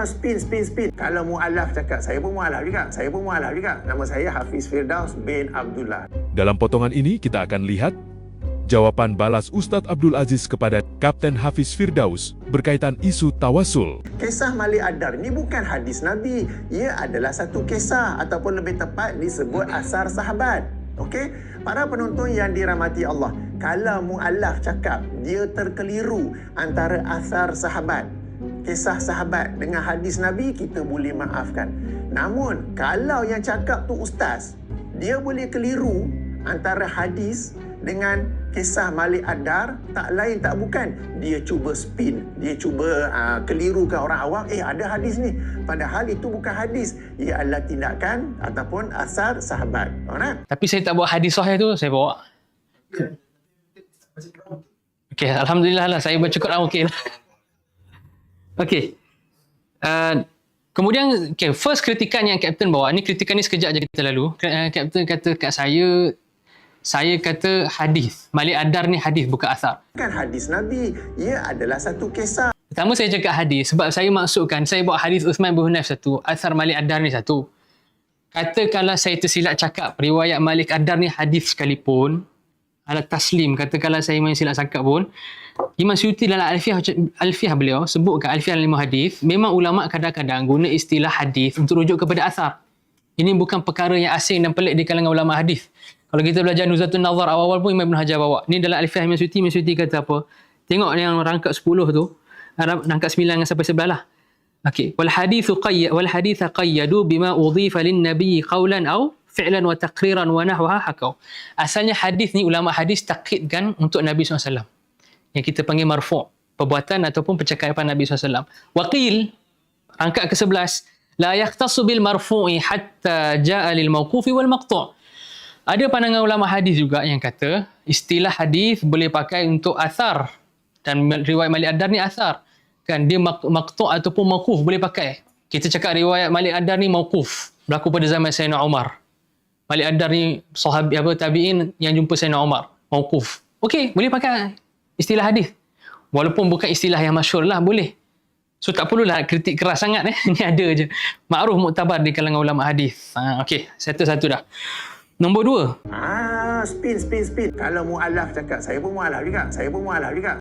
Spin. Kalau mu'alaf cakap, saya pun mu'alaf juga. Nama saya Hafiz Firdaus bin Abdullah. Dalam potongan ini kita akan lihat jawaban balas Ustadz Abdul Aziz kepada Kapten Hafiz Firdaus berkaitan isu tawasul. Kisah Malik Ad-Dar ni bukan hadis Nabi. Ia adalah satu kisah ataupun lebih tepat disebut asar sahabat. Okey? Para penonton yang dirahmati Allah, kalau mu'alaf cakap dia terkeliru antara asar sahabat, kisah sahabat dengan hadis Nabi, kita boleh maafkan. Namun, kalau yang cakap tu ustaz, dia boleh keliru antara hadis dengan kisah Malik Ad-Dar, tak lain tak bukan, dia cuba spin, dia cuba kelirukan orang awam, ada hadis ni. Padahal itu bukan hadis, ia adalah tindakan ataupun asar sahabat. Alright? Tapi saya tak bawa hadis sahih tu, saya bawa. Okey, alhamdulillah lah, saya bercukup lah, okey lah. Okey. Kemudian, first kritikan yang Kapten bawa, ni kritikan ni sekejap je kita lalu. Kapten kata kat saya kata hadis. Malik Ad-Dar ni hadis, bukan asar. Bukan hadis Nabi, ia adalah satu kisah. Pertama saya cakap hadis, sebab saya maksudkan, saya bawa hadis Uthman bin Hunayf satu, asar Malik Ad-Dar ni satu. Katakanlah saya tersilap cakap, riwayat Malik Ad-Dar ni hadis sekalipun, ala taslim, katakanlah saya main silap cakap pun, Imam Suyuti dalam Alfiah beliau sebutkan Alfiah al-Ilmu Hadis, memang ulama kadang-kadang guna istilah hadis untuk rujuk kepada asar. Ini bukan perkara yang asing dan pelik di kalangan ulama hadis. Kalau kita belajar Nuzhatun Nazar awal-awal pun Imam Ibn Hajar bawa. Ni dalam Alfiah Imam Suyuti kata apa? Tengok yang rangkap 10 tu, rangkap 9 sampai 11 lah. Okey, wal hadithu qayyadu bima udhifa lin nabiy qawlan aw fi'lan wa taqriran wa nahwaha hakau. Asalnya hadis ni ulama hadis takkidkan untuk Nabi SAW. Yang kita panggil marfu', perbuatan ataupun percakapan Nabi SAW. Waqil, rangkap ke-11, la yakhtassu bil marfu'i hatta ja'a lil mawqufi wal maqtu'. Ada pandangan ulama hadis juga yang kata istilah hadis boleh pakai untuk asar, dan riwayat Malik Ad-Dar ni asar. Kan dia maqtu' ataupun mauquf boleh pakai. Kita cakap riwayat Malik Ad-Dar ni mauquf, berlaku pada zaman Sayyidina Umar. Malik Ad-Dar ni sahabi tabi'in yang jumpa Sayyidina Umar, mauquf. Okey, boleh pakai istilah hadis. Walaupun bukan istilah yang masyhur lah, boleh. So tak perlulah kritik keras sangat. Ni ada je. Ma'ruf muktabar di kalangan ulama hadis. Okey, satu-satu dah. Nombor 2. Spin. Kalau mu'alaf cakap, saya pun mu'alaf juga.